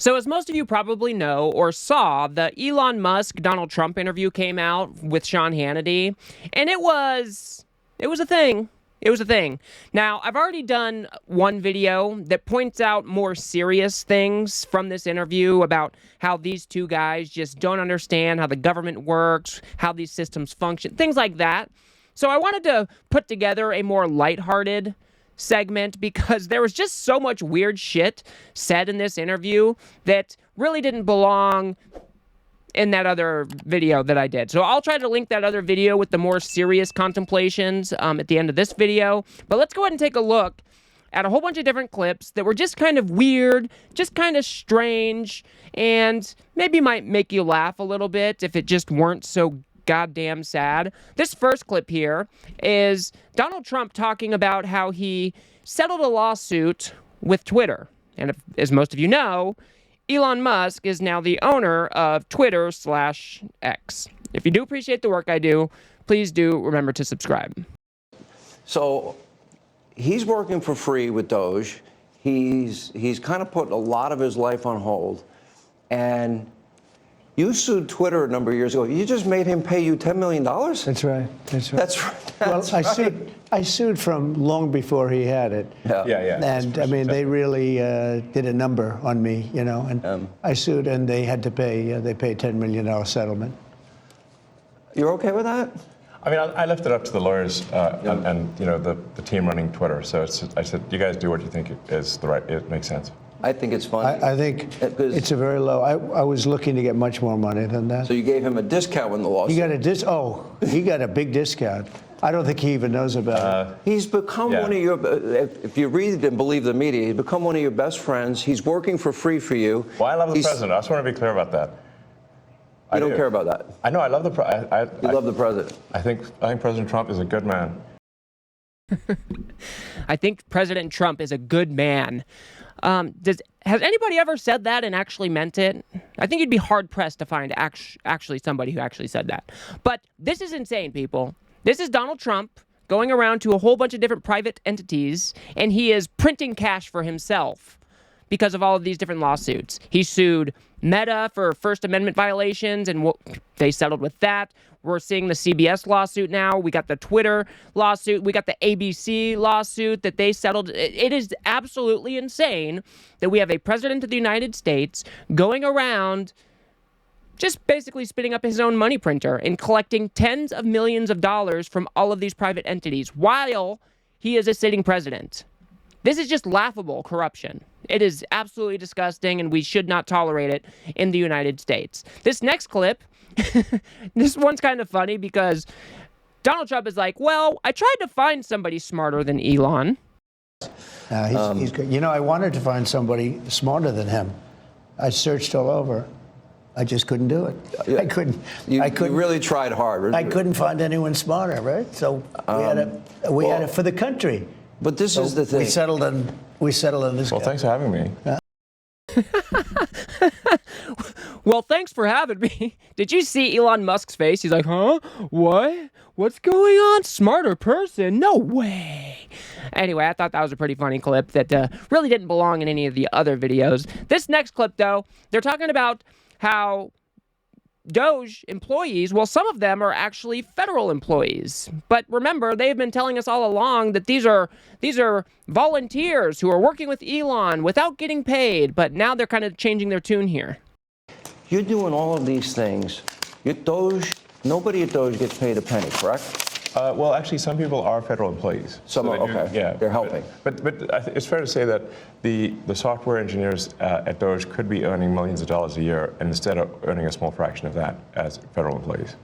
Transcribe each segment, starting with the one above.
So as most of you probably know or saw, the Elon Musk Donald Trump interview came out with Sean Hannity, and it was a thing. It was a thing. Now, I've already done one video that points out more serious things from this interview about how these two guys just don't understand how the government works, how these systems function, things like that. So I wanted to put together a more lighthearted segment because there was just so much weird shit said in this interview that really didn't belong in that other video that I did. So I'll try to link that other video with the more serious contemplations at the end of this video. But let's go ahead and take a look at a whole bunch of different clips that were just kind of weird, just kind of strange, and maybe might make you laugh a little bit if it just weren't so goddamn sad. This first clip here is Donald Trump talking about how he settled a lawsuit with Twitter. And as most of you know, Elon Musk is now the owner of Twitter/X. If you do appreciate the work I do, please do remember to subscribe. So he's working for free with DOGE. He's kind of put a lot of his life on hold. And you sued Twitter a number of years ago. You just made him pay you $10 million? That's right. That's right. That's well, I sued from long before he had it. Yeah. And I mean, they really did a number on me, you know. And I sued, and they had to pay. They paid $10 million settlement. You're okay with that? I mean, I left it up to the lawyers and you know the team running Twitter. So I said, you guys do what you think is the right. It makes sense. I think it's funny. I think it's a very low. I was looking to get much more money than that. So you gave him a discount when the lawsuit. He got a he got a big discount. I don't think he even knows about it. He's become one of your, if you read and believe the media, he's become one of your best friends. He's working for free for you. Well, I love the president. I just want to be clear about that. You don't care about that. I know. I love the president. You love the president. I think President Trump is a good man. I think President Trump is a good man. Has anybody ever said that and actually meant it? I think you'd be hard-pressed to find actually somebody who actually said that. But this is insane, people. This is Donald Trump going around to a whole bunch of different private entities, and he is printing cash for himself because of all of these different lawsuits. He sued Meta for First Amendment violations, and they settled with that. We're seeing the CBS lawsuit now. We got the Twitter lawsuit. We got the ABC lawsuit that they settled. It is absolutely insane that we have a president of the United States going around just basically spinning up his own money printer and collecting tens of millions of dollars from all of these private entities while he is a sitting president. This is just laughable corruption. It is absolutely disgusting, and we should not tolerate it in the United States. This next clip, this one's kind of funny because Donald Trump is like, well, I tried to find somebody smarter than Elon. He's good. You know, I wanted to find somebody smarter than him. I searched all over. I just couldn't do it. I couldn't. You really tried hard. I couldn't find anyone smarter, right? So we had it for the country. But this is the thing. We settled on this. Well, thanks for having me. Well, thanks for having me. Did you see Elon Musk's face? He's like, huh? What? What's going on? Smarter person? No way. Anyway, I thought that was a pretty funny clip that really didn't belong in any of the other videos. This next clip, though, they're talking about how DOGE employees, well, some of them are actually federal employees. But remember, they've been telling us all along that these are volunteers who are working with Elon without getting paid. But now they're kind of changing their tune here. You're doing all of these things. Nobody at DOGE gets paid a penny, correct? Well, actually, some people are federal employees. Some are, okay. Yeah, they're helping. But it's fair to say that the software engineers at DOGE could be earning millions of dollars a year, and instead of earning a small fraction of that as federal employees.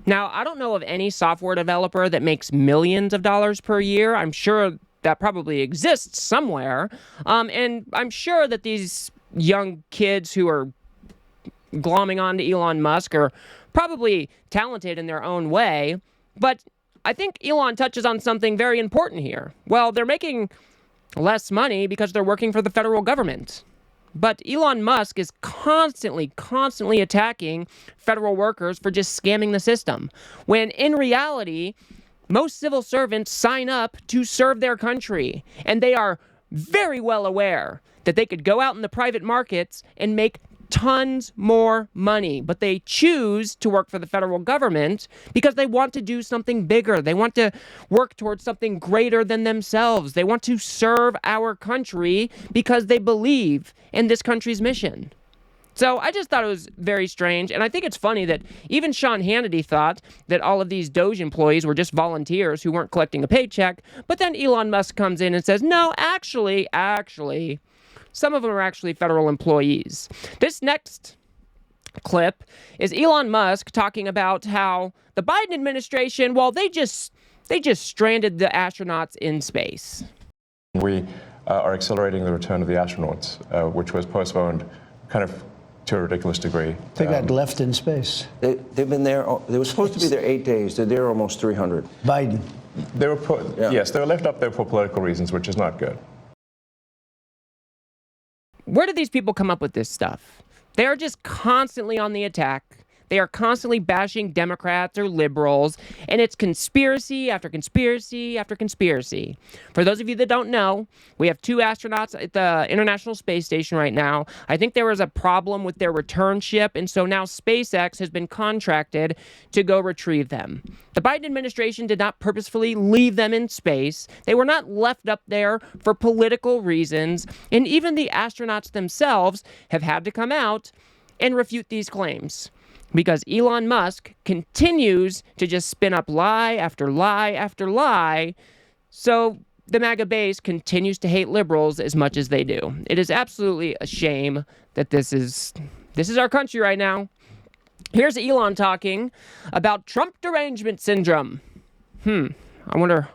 Now, I don't know of any software developer that makes millions of dollars per year. I'm sure that probably exists somewhere. And I'm sure that these young kids who are glomming on to Elon Musk are probably talented in their own way, but I think Elon touches on something very important here. Well, they're making less money because they're working for the federal government. But Elon Musk is constantly attacking federal workers for just scamming the system, when in reality, most civil servants sign up to serve their country, and they are very well aware that they could go out in the private markets and make tons more money, but they choose to work for the federal government because they want to do something bigger. They want to work towards something greater than themselves. They want to serve our country because they believe in this country's mission. So I just thought it was very strange, and I think it's funny that even Sean Hannity thought that all of these DOGE employees were just volunteers who weren't collecting a paycheck, but then Elon Musk comes in and says, no, actually, some of them are actually federal employees. This next clip is Elon Musk talking about how the Biden administration, well, they just stranded the astronauts in space. We are accelerating the return of the astronauts, which was postponed kind of to a ridiculous degree. They got left in space. They've been there. They were supposed to be there 8 days. They're there almost 300. Biden. They were yes, they were left up there for political reasons, which is not good. Where do these people come up with this stuff? They are just constantly on the attack. They are constantly bashing Democrats or liberals, and it's conspiracy after conspiracy after conspiracy. For those of you that don't know, we have 2 astronauts at the International Space Station right now. I think there was a problem with their return ship, and so now SpaceX has been contracted to go retrieve them. The Biden administration did not purposefully leave them in space. They were not left up there for political reasons, and even the astronauts themselves have had to come out and refute these claims. Because Elon Musk continues to just spin up lie after lie after lie, so the MAGA base continues to hate liberals as much as they do. It is absolutely a shame that this is our country right now. Here's Elon talking about Trump derangement syndrome. I wonder.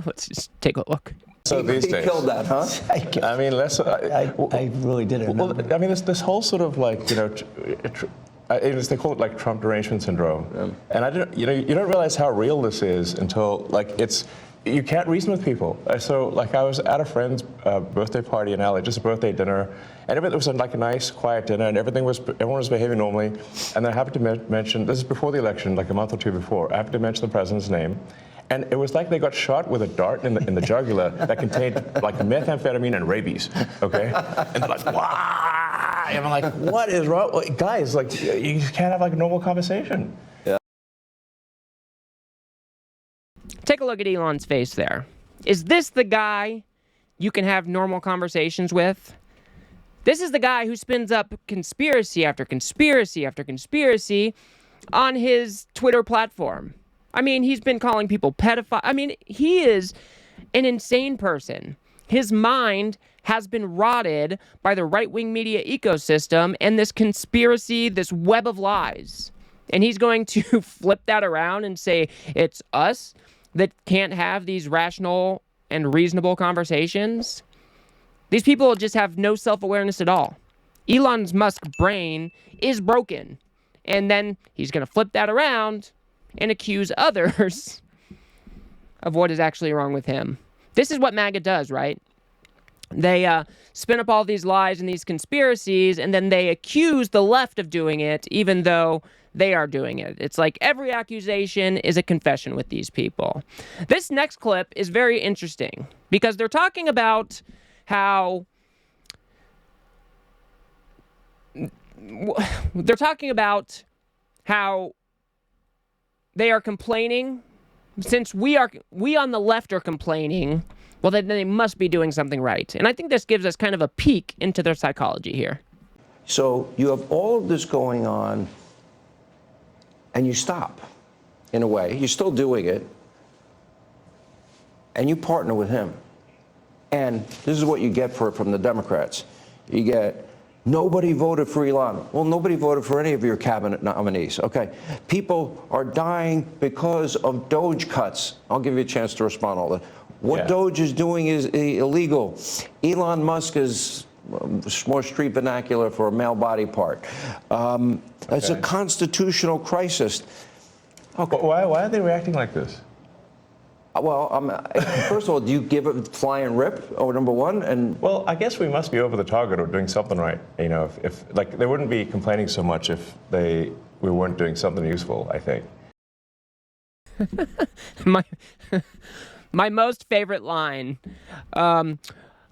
Let's just take a look. So these days, killed that, huh? I mean, I really didn't know. Well, I mean, this whole sort of like, they call it like Trump derangement syndrome, and I didn't, you don't realize how real this is until like you can't reason with people. So like I was at a friend's birthday party in LA, just a birthday dinner, and it was like a nice, quiet dinner, and everyone was behaving normally. And then I happened to mention, this is before the election, like a month or 2 before, I happened to mention the president's name. And it was like they got shot with a dart in the jugular that contained like methamphetamine and rabies, okay? And they're like, wow! And I'm like, what is wrong? Like, guys, like, you can't have like a normal conversation. Yeah. Take a look at Elon's face there. Is this the guy you can have normal conversations with? This is the guy who spins up conspiracy after conspiracy after conspiracy on his Twitter platform. I mean, he's been calling people pedophiles. I mean, he is an insane person. His mind has been rotted by the right-wing media ecosystem and this conspiracy, this web of lies. And he's going to flip that around and say it's us that can't have these rational and reasonable conversations. These people just have no self-awareness at all. Elon Musk's brain is broken. And then he's going to flip that around and accuse others of what is actually wrong with him. This is what MAGA does, right? They spin up all these lies and these conspiracies, and then they accuse the left of doing it, even though they are doing it. It's like every accusation is a confession with these people. This next clip is very interesting because they're talking about how they are complaining. Since we on the left are complaining, well, then they must be doing something right. And I think this gives us kind of a peek into their psychology here. So you have all of this going on, and you stop, in a way. You're still doing it, and you partner with him. And this is what you get from the Democrats. You get, nobody voted for Elon. Well, nobody voted for any of your cabinet nominees, okay? People are dying because of DOGE cuts. I'll give you a chance to respond to all that. What DOGE is doing is illegal. Elon Musk is more street vernacular for a male body part. It's a constitutional crisis. Okay. Why are they reacting like this? Well, first of all, do you give it fly and rip, number one? And well, I guess we must be over the target or doing something right. You know, if like they wouldn't be complaining so much if we weren't doing something useful, I think. My most favorite line.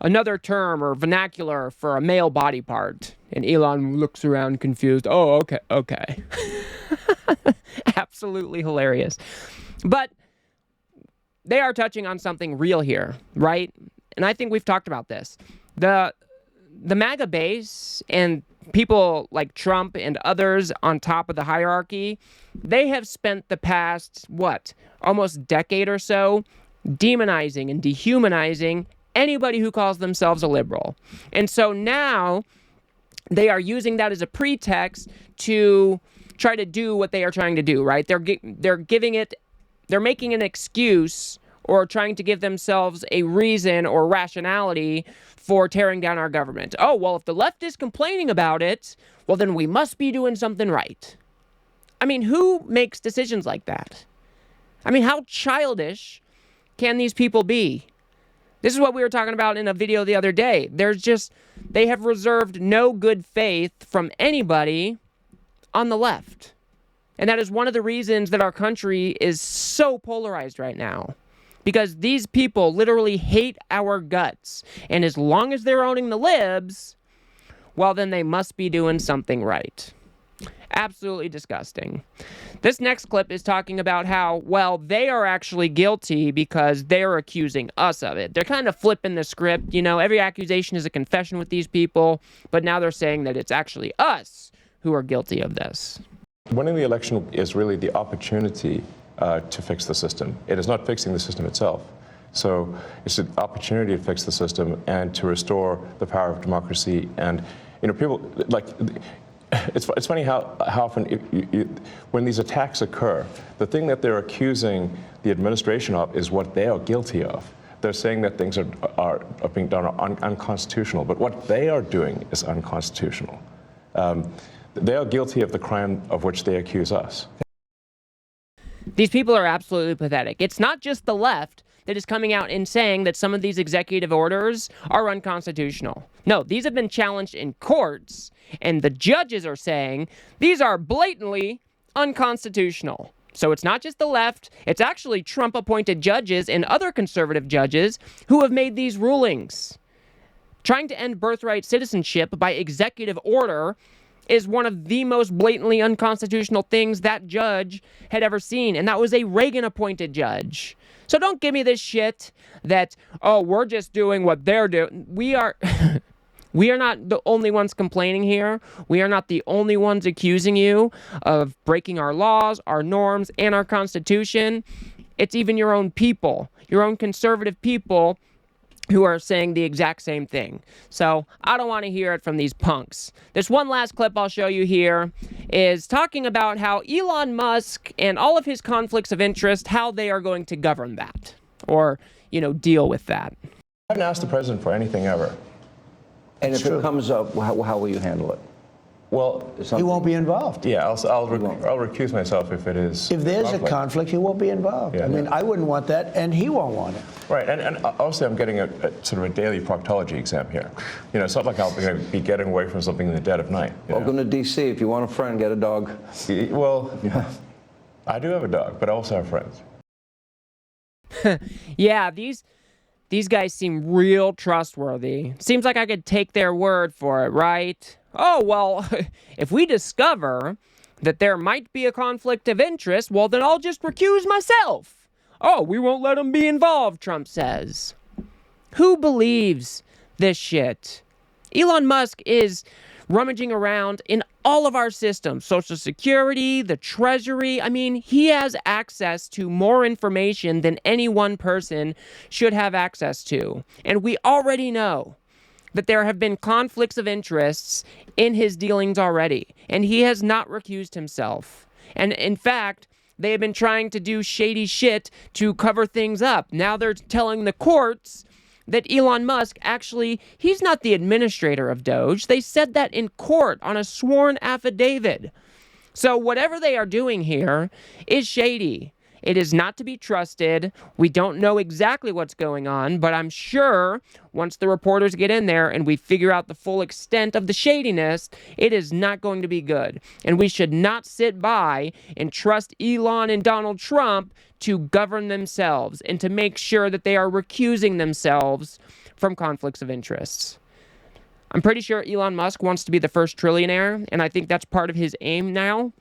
another term or vernacular for a male body part. And Elon looks around confused. Oh, okay. Absolutely hilarious. But they are touching on something real here, right? And I think we've talked about this. The MAGA base and people like Trump and others on top of the hierarchy, they have spent the past, almost decade or so demonizing and dehumanizing anybody who calls themselves a liberal. And so now they are using that as a pretext to try to do what they are trying to do, right? They're making an excuse or trying to give themselves a reason or rationality for tearing down our government. Oh, well, if the left is complaining about it, well, then we must be doing something right. I mean, who makes decisions like that? I mean, how childish can these people be? This is what we were talking about in a video the other day. They have reserved no good faith from anybody on the left. And that is one of the reasons that our country is so polarized right now. Because these people literally hate our guts. And as long as they're owning the libs, well, then they must be doing something right. Absolutely disgusting. This next clip is talking about how, well, they are actually guilty because they're accusing us of it. They're kind of flipping the script. You know, every accusation is a confession with these people, but now they're saying that it's actually us who are guilty of this. Winning the election is really the opportunity to fix the system. It is not fixing the system itself. So it's an opportunity to fix the system and to restore the power of democracy. And, you know, people, like, it's funny how often when these attacks occur, the thing that they're accusing the administration of is what they are guilty of. They're saying that things are being done unconstitutional, but what they are doing is unconstitutional. They are guilty of the crime of which they accuse us. These people are absolutely pathetic. It's not just the left that is coming out and saying that some of these executive orders are unconstitutional. No, these have been challenged in courts, and the judges are saying these are blatantly unconstitutional. So it's not just the left, it's actually Trump-appointed judges and other conservative judges who have made these rulings. Trying to end birthright citizenship by executive order is one of the most blatantly unconstitutional things that judge had ever seen, and that was a Reagan-appointed judge. So don't give me this shit that, oh, we're just doing what they're doing. We are not the only ones complaining here. We are not the only ones accusing you of breaking our laws, our norms, and our Constitution. It's even your own people, your own conservative people who are saying the exact same thing. So I don't want to hear it from these punks. This one last clip I'll show you here is talking about how Elon Musk and all of his conflicts of interest, how they are going to govern that or, deal with that. I haven't asked the president for anything ever. And if it comes up, how will you handle it? Well, He won't be involved. yeah, I'll recuse myself if it is. If there's a conflict, he won't be involved. Yeah. I mean, I wouldn't want that, and he won't want it. Right, and obviously I'm getting a sort of a daily proctology exam here. It's not like I'll be getting away from something in the dead of night. Welcome to D.C. If you want a friend, get a dog. Well, I do have a dog, but I also have friends. Yeah, these guys seem real trustworthy. Seems like I could take their word for it, right? Oh, well, if we discover that there might be a conflict of interest, well, then I'll just recuse myself. Oh, we won't let them be involved, Trump says. Who believes this shit? Elon Musk is rummaging around in all of our systems, Social Security, the Treasury. I mean, he has access to more information than any one person should have access to. And we already know that there have been conflicts of interests in his dealings already, and he has not recused himself. And in fact, they have been trying to do shady shit to cover things up. Now they're telling the courts that Elon Musk he's not the administrator of DOGE. They said that in court on a sworn affidavit. So whatever they are doing here is shady. It is not to be trusted. We don't know exactly what's going on, but I'm sure once the reporters get in there and we figure out the full extent of the shadiness, it is not going to be good. And we should not sit by and trust Elon and Donald Trump to govern themselves and to make sure that they are recusing themselves from conflicts of interests. I'm pretty sure Elon Musk wants to be the first trillionaire, and I think that's part of his aim now.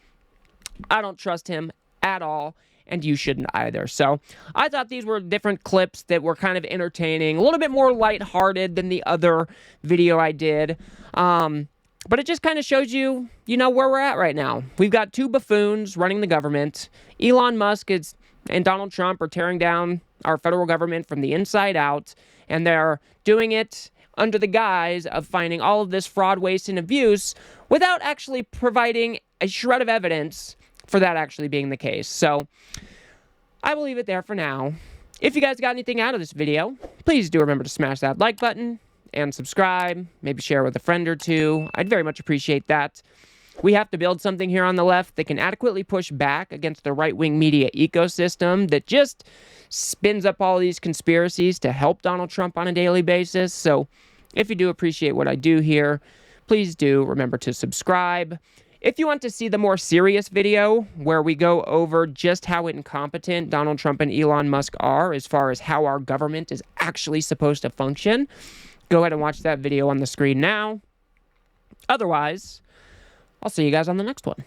I don't trust him at all, and you shouldn't either. So I thought these were different clips that were kind of entertaining, a little bit more lighthearted than the other video I did. But it just kind of shows you, where we're at right now. We've got two buffoons running the government. Elon Musk and Donald Trump are tearing down our federal government from the inside out, and they're doing it under the guise of finding all of this fraud, waste, and abuse without actually providing a shred of evidence for that actually being the case. So I will leave it there for now. If you guys got anything out of this video, please do remember to smash that like button and subscribe, maybe share with a friend or two. I'd very much appreciate that. We have to build something here on the left that can adequately push back against the right-wing media ecosystem that just spins up all these conspiracies to help Donald Trump on a daily basis. So if you do appreciate what I do here, please do remember to subscribe. If you want to see the more serious video where we go over just how incompetent Donald Trump and Elon Musk are as far as how our government is actually supposed to function, go ahead and watch that video on the screen now. Otherwise, I'll see you guys on the next one.